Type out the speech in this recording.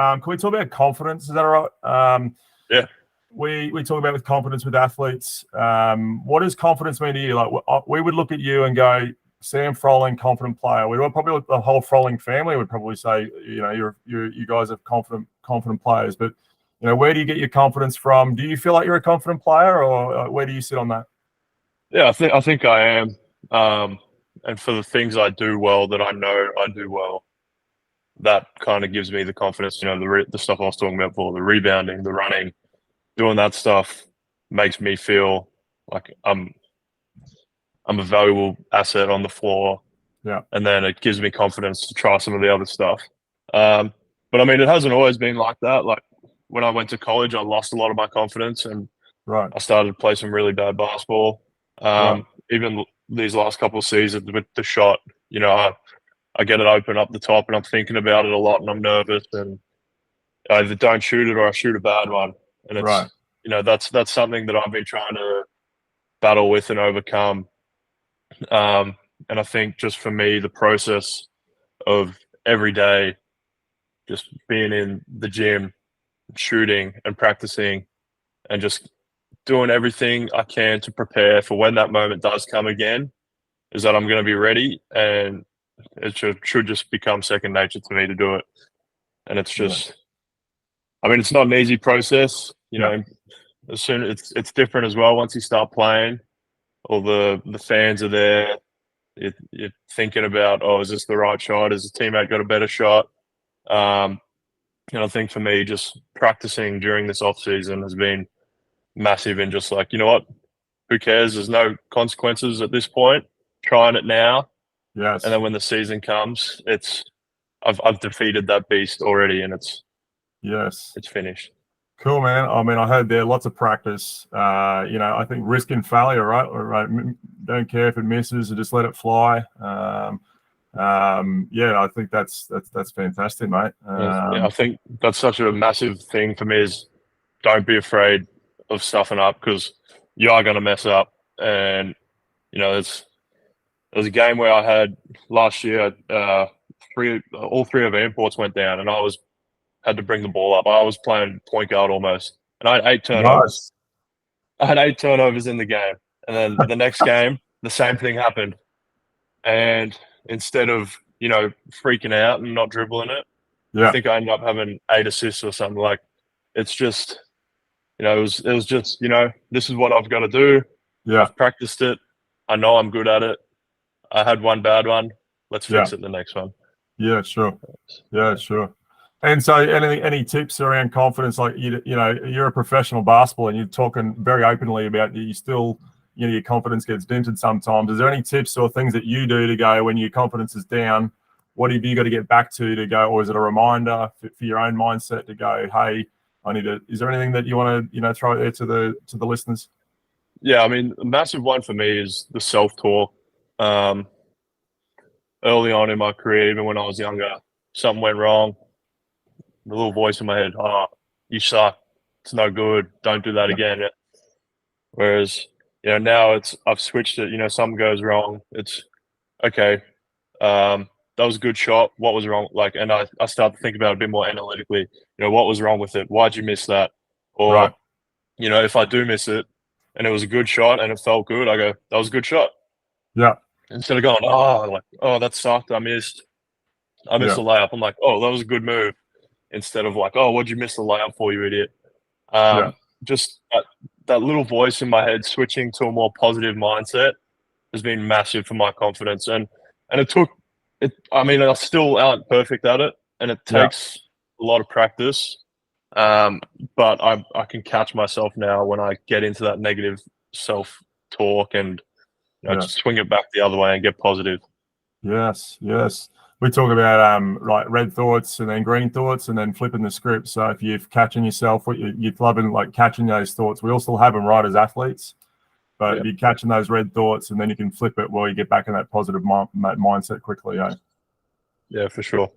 Can we talk about confidence? Is that all right? Yeah. We talk about with confidence with athletes. What does confidence mean to you? Like we would look at you and go, Sam Froling, confident player. We would probably the whole Froling family would probably say, you guys are confident players. But where do you get your confidence from? Do you feel like you're a confident player, or where do you sit on that? Yeah, I think I am. And for the things I do well, that I know I do well, that kind of gives me the confidence. The stuff I was talking about before, the rebounding, the running, doing that stuff makes me feel like I'm a valuable asset on the floor. Yeah. And then it gives me confidence to try some of the other stuff. But I mean, it hasn't always been like that. Like when I went to college, I lost a lot of my confidence, and right. I started to play some really bad basketball. Right. Even these last couple of seasons with the shot, I get it open up the top, and I'm thinking about it a lot, and I'm nervous, and I either don't shoot it or I shoot a bad one. And it's right. That's something that I've been trying to battle with and overcome. And I think just for me, the process of every day just being in the gym, shooting and practicing, and just doing everything I can to prepare for when that moment does come again, is that I'm going to be ready, and it should just become second nature to me to do it. And it's just, I mean, it's not an easy process, as soon it's different as well. Once you start playing, all the fans are there. You're thinking about, is this the right shot? Has the teammate got a better shot? And I think for me, just practicing during this off season has been massive. And just like, you know what, who cares? There's no consequences at this point. Trying it now, yes. And then when the season comes, I've defeated that beast already, and it's finished. Cool, man. I mean, I heard there lots of practice. I think risk and failure, right? Don't care if it misses, or just let it fly. I think that's fantastic, mate. I think that's such a massive thing for me, is don't be afraid of stuffing up, because you are going to mess up. And there was a game where I had last year, all three of our imports went down, and I had to bring the ball up. I was playing point guard almost, and I had 8 turnovers. Nice. I had 8 turnovers in the game, and then the next game, the same thing happened. And instead of freaking out and not dribbling it, I think I ended up having 8 assists or something. Like, it's just it was just this is what I've got to do. Yeah, I've practiced it. I know I'm good at it. I had one bad one. Let's fix it the next one. Yeah, sure. Yeah, sure. And so, any tips around confidence? Like, you're a professional basketballer, and you're talking very openly about you still, your confidence gets dented sometimes. Is there any tips or things that you do to go when your confidence is down? What have you got to get back to go, or is it a reminder for your own mindset to go, hey, I need to? Is there anything that you want to, throw there to the listeners? Yeah, I mean, a massive one for me is the self-talk. Early on in my career, even when I was younger, something went wrong. The little voice in my head, you suck. It's no good. Don't do that again. Whereas, now I've switched it. Something goes wrong. It's okay. That was a good shot. What was wrong? And I start to think about it a bit more analytically. What was wrong with it? Why'd you miss that? Or, if I do miss it and it was a good shot and it felt good, I go, that was a good shot. Yeah. Instead of going, that sucked. I missed the layup. I'm like, that was a good move. Instead of like, what'd you miss the layup for, you idiot? Just that little voice in my head, switching to a more positive mindset, has been massive for my confidence. And it took it. I mean, I still aren't perfect at it, and it takes a lot of practice. But I can catch myself now when I get into that negative self-talk, and just swing it back the other way and get positive. Yes. We talk about like red thoughts and then green thoughts and then flipping the script. So if you're catching yourself, you're loving like catching those thoughts. We all still have them, right, as athletes. But if you're catching those red thoughts, and then you can flip it while you get back in that positive mindset quickly. Yeah, for sure.